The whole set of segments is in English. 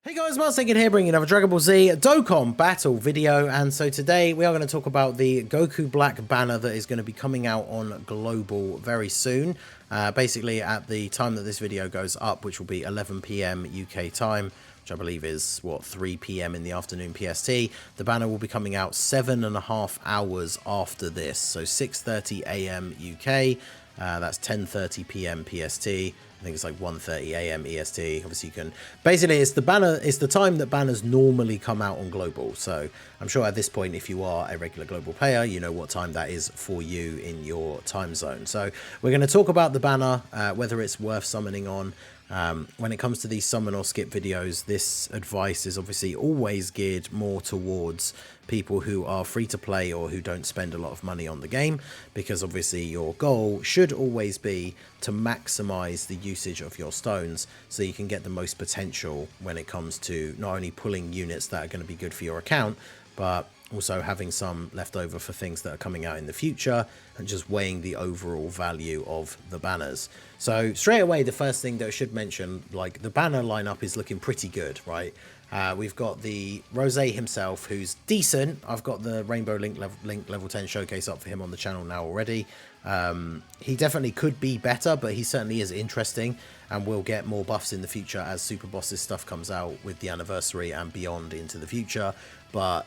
Hey guys, Martin here bringing another Dragon Ball Z Dokkan battle video, and so today we are going to talk about the Goku Black banner that is going to be coming out on Global very soon. Basically at the time that this video goes up, which will be 11 PM UK time, which I believe is, 3 PM in the afternoon PST, the banner will be coming out 7.5 hours after this, so 6:30 AM UK, that's 10:30 PM PST. I think it's like 1:30 AM EST. Obviously, you can basically it's the time that banners normally come out on Global. So I'm sure at this point, if you are a regular Global player, you know what time that is for you in your time zone. So we're going to talk about the banner, whether it's worth summoning on. When it comes to these summon or skip videos, this advice is obviously always geared more towards people who are free to play or who don't spend a lot of money on the game, because obviously your goal should always be to maximize the usage of your stones so you can get the most potential when it comes to not only pulling units that are going to be good for your account, but also having some left over for things that are coming out in the future, and just weighing the overall value of the banners. So straight away, the first thing that I should mention, like, the banner lineup is looking pretty good, right? We've got the Rose himself, who's decent. I've got the Rainbow Link level 10 showcase up for him on the channel now already. He definitely could be better, but he certainly is interesting, and we'll get more buffs in the future as Super Bosses stuff comes out with the anniversary and beyond into the future. But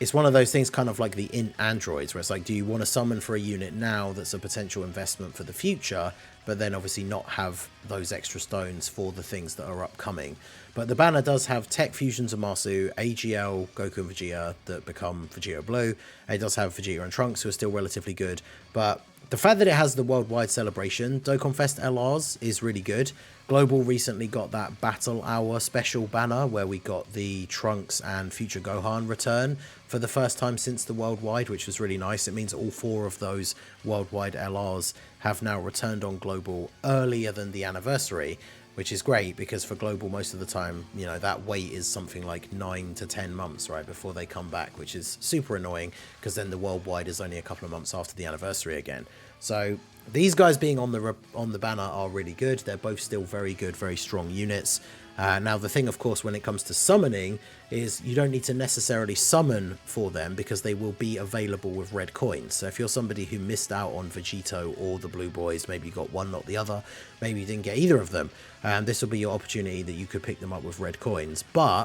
it's one of those things, kind of like the int androids, where it's like, do you want to summon for a unit now that's a potential investment for the future, but then obviously not have those extra stones for the things that are upcoming? But the banner does have Tech Fusion Zamasu, AGL, Goku and Vegeta that become Vegeta Blue. It does have Vegeta and Trunks, who are still relatively good, but the fact that it has the worldwide celebration, Dokkan Fest LRs, is really good. Global recently got that Battle Hour special banner where we got the Trunks and Future Gohan return for the first time since the worldwide, which was really nice. It means all 4 of those worldwide LRs have now returned on Global earlier than the anniversary, which is great, because for Global, most of the time, you know, that wait is something like 9 to 10 months, right, before they come back, which is super annoying, because then the worldwide is only a couple of months after the anniversary again. So these guys being on the banner are really good. They're both still very good, very strong units. Now, the thing, of course, when it comes to summoning is you don't need to necessarily summon for them, because they will be available with red coins. So if you're somebody who missed out on Vegito or the Blue Boys, maybe you got one, not the other, maybe you didn't get either of them, this will be your opportunity that you could pick them up with red coins. But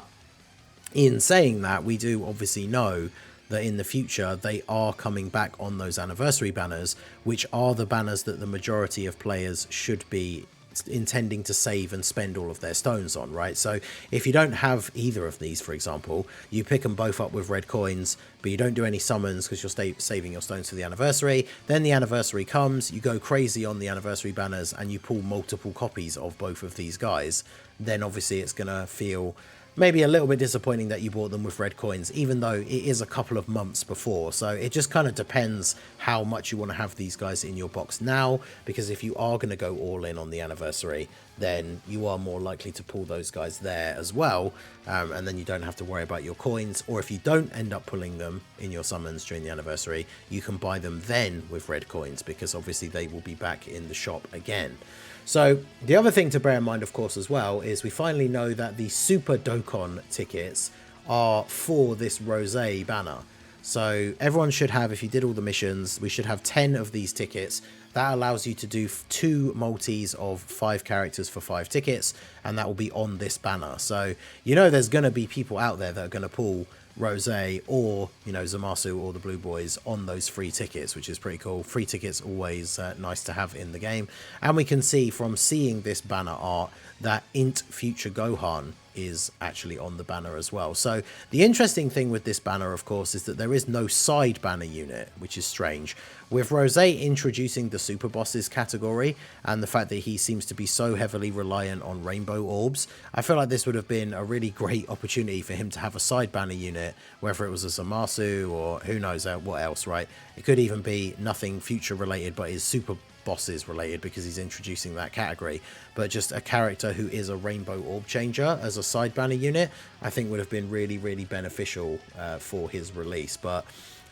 in saying that, we do obviously know that in the future they are coming back on those anniversary banners, which are the banners that the majority of players should be intending to save and spend all of their stones on, right? So if you don't have either of these, for example, you pick them both up with red coins, but you don't do any summons because you're saving your stones for the anniversary. Then the anniversary comes, you go crazy on the anniversary banners, and you pull multiple copies of both of these guys. Then obviously it's gonna feel maybe a little bit disappointing that you bought them with red coins, even though it is a couple of months before. So it just kind of depends how much you want to have these guys in your box now, because if you are going to go all in on the anniversary, then you are more likely to pull those guys there as well, and then you don't have to worry about your coins. Or if you don't end up pulling them in your summons during the anniversary, you can buy them then with red coins, because obviously they will be back in the shop again. So the other thing to bear in mind, of course, as well, is we finally know that the Super Dokkan tickets are for this Rose banner. So everyone should have, if you did all the missions, we should have 10 of these tickets. That allows you to do 2 multis of 5 characters for 5 tickets, and that will be on this banner. So, you know, there's going to be people out there that are going to pull Rose or, you know, Zamasu or the Blue Boys on those free tickets, which is pretty cool. Free tickets always nice to have in the game. And we can see from seeing this banner art that Int Future Gohan is actually on the banner as well. So the interesting thing with this banner, of course, is that there is no side banner unit, which is strange. With Rose introducing the Super Bosses category, and the fact that he seems to be so heavily reliant on rainbow orbs, I feel like this would have been a really great opportunity for him to have a side banner unit, whether it was a Zamasu or who knows what else, right? It could even be nothing future related, but is Super Bosses related, because he's introducing that category. But just a character who is a rainbow orb changer as a side banner unit, I think would have been really, really beneficial for his release. But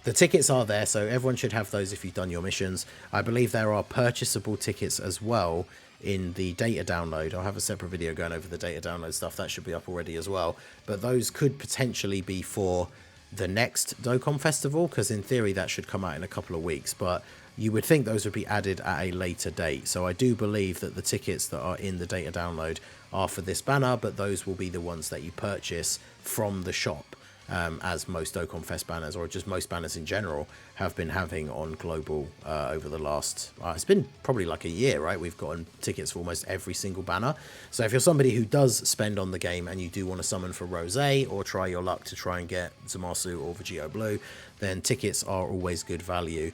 the tickets are there, so everyone should have those if you've done your missions. I believe there are purchasable tickets as well in the data download. I'll have a separate video going over the data download stuff. That should be up already as well. But those could potentially be for the next Dokkan Festival, because in theory that should come out in a couple of weeks. But you would think those would be added at a later date. So I do believe that the tickets that are in the data download are for this banner, but those will be the ones that you purchase from the shop. As most Dokkan Fest banners, or just most banners in general, have been having on Global over the last... it's been probably like a year, right? We've gotten tickets for almost every single banner. So if you're somebody who does spend on the game and you do want to summon for Rosé, or try your luck to try and get Zamasu or Vegito Blue, then tickets are always good value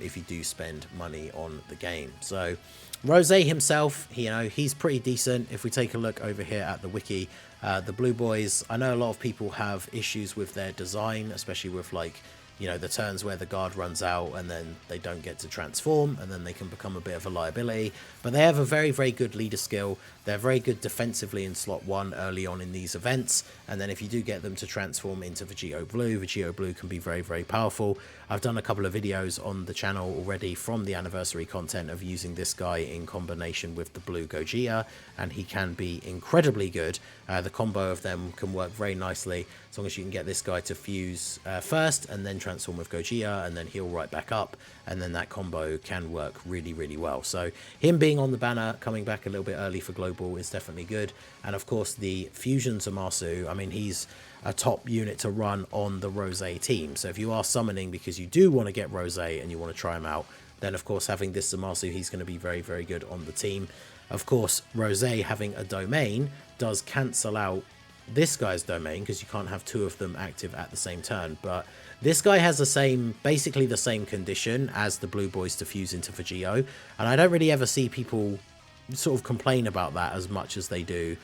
if you do spend money on the game. So Rosé himself, he's pretty decent. If we take a look over here at the wiki, the Blue Boys, I know a lot of people have issues with their design, especially with like, the turns where the guard runs out and then they don't get to transform, and then they can become a bit of a liability. But they have a very, very good leader skill. They're very good defensively in slot 1 early on in these events. And then if you do get them to transform into Vegito Blue can be very, very powerful. I've done a couple of videos on the channel already from the anniversary content of using this guy in combination with the Blue Gogeta, and he can be incredibly good. The combo of them can work very nicely as long as you can get this guy to fuse first and then transform with Gogeta and then heal right back up, and then that combo can work really, really well. So him being on the banner, coming back a little bit early for Global, is definitely good. And of course the Fusion Zamasu, I mean, he's a top unit to run on the Rosé team. So if you are summoning because you do want to get Rosé and you want to try him out, then of course having this Zamasu, he's going to be very, very good on the team. Of course, Rosé having a domain does cancel out this guy's domain, because you can't have two of them active at the same turn. But this guy has basically the same condition as the Blue Boys to fuse into Vegito, and I don't really ever see people sort of complain about that as much as they do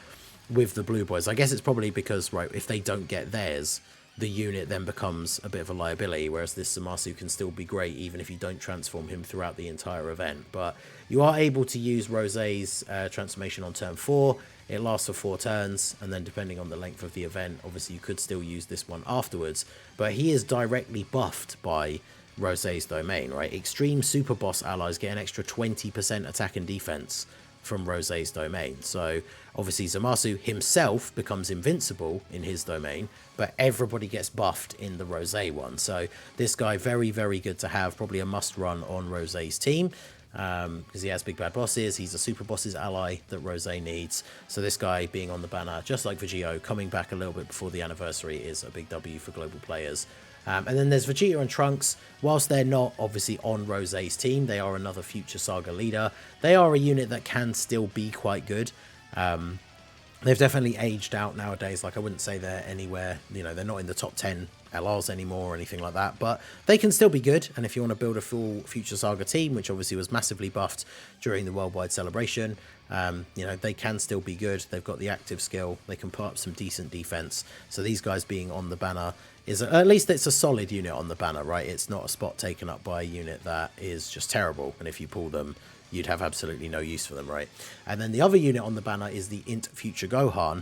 with the Blue Boys. I guess it's probably because, right, if they don't get theirs, the unit then becomes a bit of a liability, whereas this Zamasu can still be great even if you don't transform him throughout the entire event. But you are able to use Rosé's transformation on turn 4. It lasts for 4 turns, and then depending on the length of the event, obviously you could still use this one afterwards. But he is directly buffed by Rosé's domain, right? Extreme Super Boss allies get an extra 20% attack and defense from Rosé's domain. So obviously Zamasu himself becomes invincible in his domain, but everybody gets buffed in the Rosé one. So this guy, very, very good to have, probably a must run on Rosé's team, because he has big bad bosses. He's a super bosses ally that Rosé needs. So this guy being on the banner, just like Vegito, coming back a little bit before the anniversary, is a big W for global players. And then there's Vegeta and Trunks. Whilst they're not obviously on Rosé's team, they are another future Saga leader. They are a unit that can still be quite good. They've definitely aged out nowadays. Like, I wouldn't say they're anywhere, they're not in the top 10 LRs anymore or anything like that, but they can still be good. And if you want to build a full Future Saga team, which obviously was massively buffed during the worldwide celebration, they can still be good. They've got the active skill. They can put up some decent defense. So these guys being on the banner is, at least it's a solid unit on the banner, right? It's not a spot taken up by a unit that is just terrible, and if you pull them, you'd have absolutely no use for them, right? And then the other unit on the banner is the Int Future Gohan,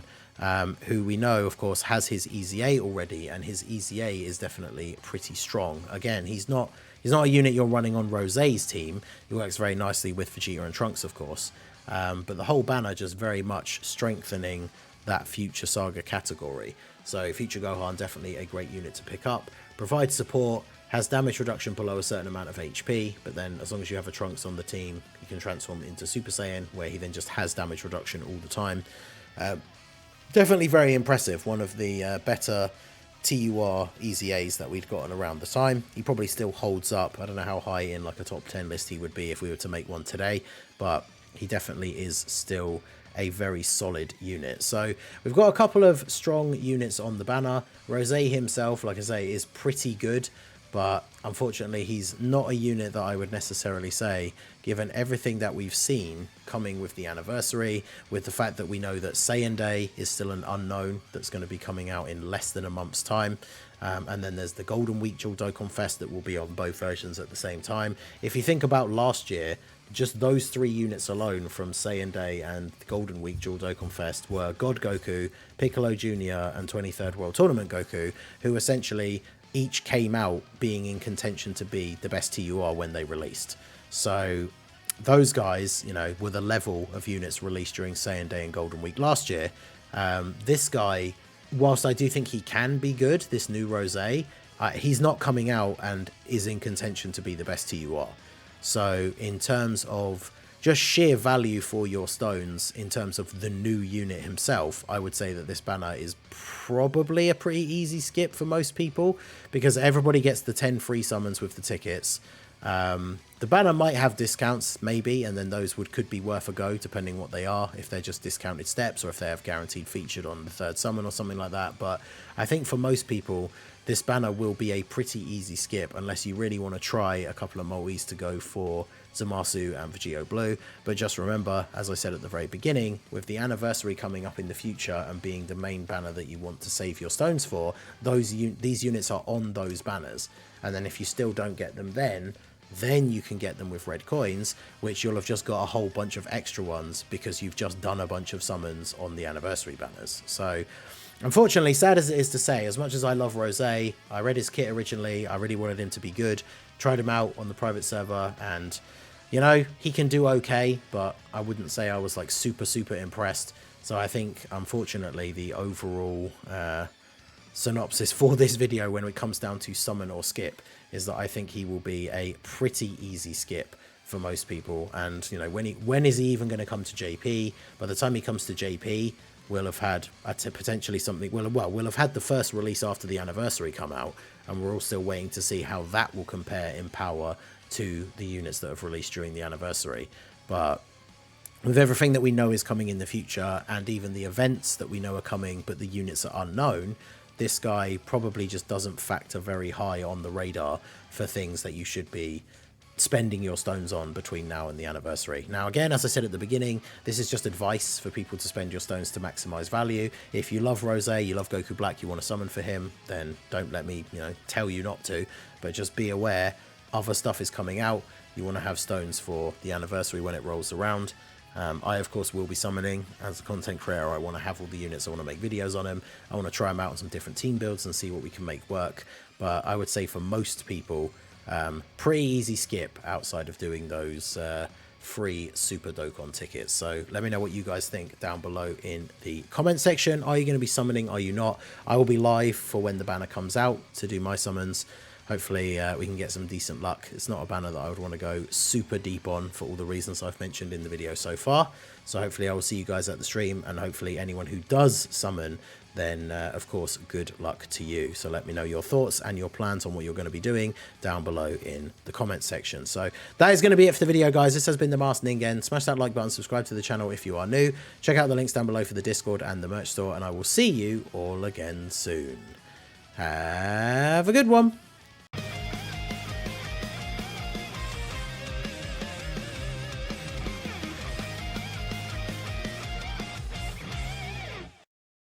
who we know, of course, has his EZA already, and his EZA is definitely pretty strong. Again, he's not a unit you're running on Rosé's team. He works very nicely with Vegeta and Trunks, of course, but the whole banner just very much strengthening that Future Saga category. So Future Gohan, definitely a great unit to pick up. Provides support, has damage reduction below a certain amount of HP, but then as long as you have a Trunks on the team, you can transform into Super Saiyan, where he then just has damage reduction all the time. Definitely very impressive. One of the better TUR EZAs that we'd gotten around the time. He probably still holds up. I don't know how high in like a top 10 list he would be if we were to make one today, but he definitely is still a very solid unit. So we've got a couple of strong units on the banner. Rosé himself, like I say, is pretty good, but unfortunately he's not a unit that I would necessarily say, given everything that we've seen coming with the anniversary, with the fact that we know that Saiyan Day is still an unknown that's going to be coming out in less than a month's time. And then there's the Golden Week Dual Dokkan Fest that will be on both versions at the same time. If you think about last year, just those 3 units alone from Saiyan Day and the Golden Week Dual Dokkan Fest were God Goku, Piccolo Jr. and 23rd World Tournament Goku, who essentially each came out being in contention to be the best TUR when they released. So those guys, you know, were the level of units released during Saiyan Day and Golden Week last year. This guy, whilst I do think he can be good, this new Rosé, he's not coming out and is in contention to be the best TUR. So in terms of just sheer value for your stones, in terms of the new unit himself, I would say that this banner is probably a pretty easy skip for most people, because everybody gets the 10 free summons with the tickets. The banner might have discounts, maybe, and then those could be worth a go, depending what they are, if they're just discounted steps or if they have guaranteed featured on the 3rd summon or something like that. But I think for most people, this banner will be a pretty easy skip, unless you really want to try a couple of multis to go for Zamasu and Vegito Blue. But just remember, as I said at the very beginning, with the anniversary coming up in the future and being the main banner that you want to save your stones for, these units are on those banners. And then if you still don't get them then you can get them with red coins, which you'll have just got a whole bunch of extra ones because you've just done a bunch of summons on the anniversary banners. So unfortunately, sad as it is to say, as much as I love Rosé, I read his kit originally, I really wanted him to be good, tried him out on the private server, and you know, he can do okay, but I wouldn't say I was like super impressed. So I think, unfortunately, the overall synopsis for this video when it comes down to summon or skip is that I think he will be a pretty easy skip for most people. And you know, when is he even going to come to JP? By the time he comes to JP, we'll have had potentially something. We'll have had the first release after the anniversary come out, and we're all still waiting to see how that will compare in power to the units that have released during the anniversary. But with everything that we know is coming in the future, and even the events that we know are coming but the units are unknown, this guy probably just doesn't factor very high on the radar for things that you should be spending your stones on between now and the anniversary. Now again, as I said at the beginning, this is just advice for people to spend your stones to maximize value. If you love Rosé, you love Goku Black, you want to summon for him, then don't let me, you know, tell you not to, but just be aware other stuff is coming out. You want to have stones for the anniversary when it rolls around. I, of course, will be summoning. As a content creator, I want to have all the units. I want to make videos on them. I want to try them out on some different team builds and see what we can make work. But I would say for most people, pretty easy skip outside of doing those free Super Dokkan tickets. So let me know what you guys think down below in the comment section. Are you going to be summoning? Are you not? I will be live for when the banner comes out to do my summons. Hopefully we can get some decent luck. It's not a banner that I would want to go super deep on for all the reasons I've mentioned in the video so far. So hopefully I will see you guys at the stream, and hopefully anyone who does summon, then of course good luck to you. So let me know your thoughts and your plans on what you're going to be doing down below in the comments section. So that is going to be it for the video, guys. This has been the Masked Ningen. Smash that like button, subscribe to the channel if you are new. Check out the links down below for the Discord and the merch store, and I will see you all again soon. Have a good one.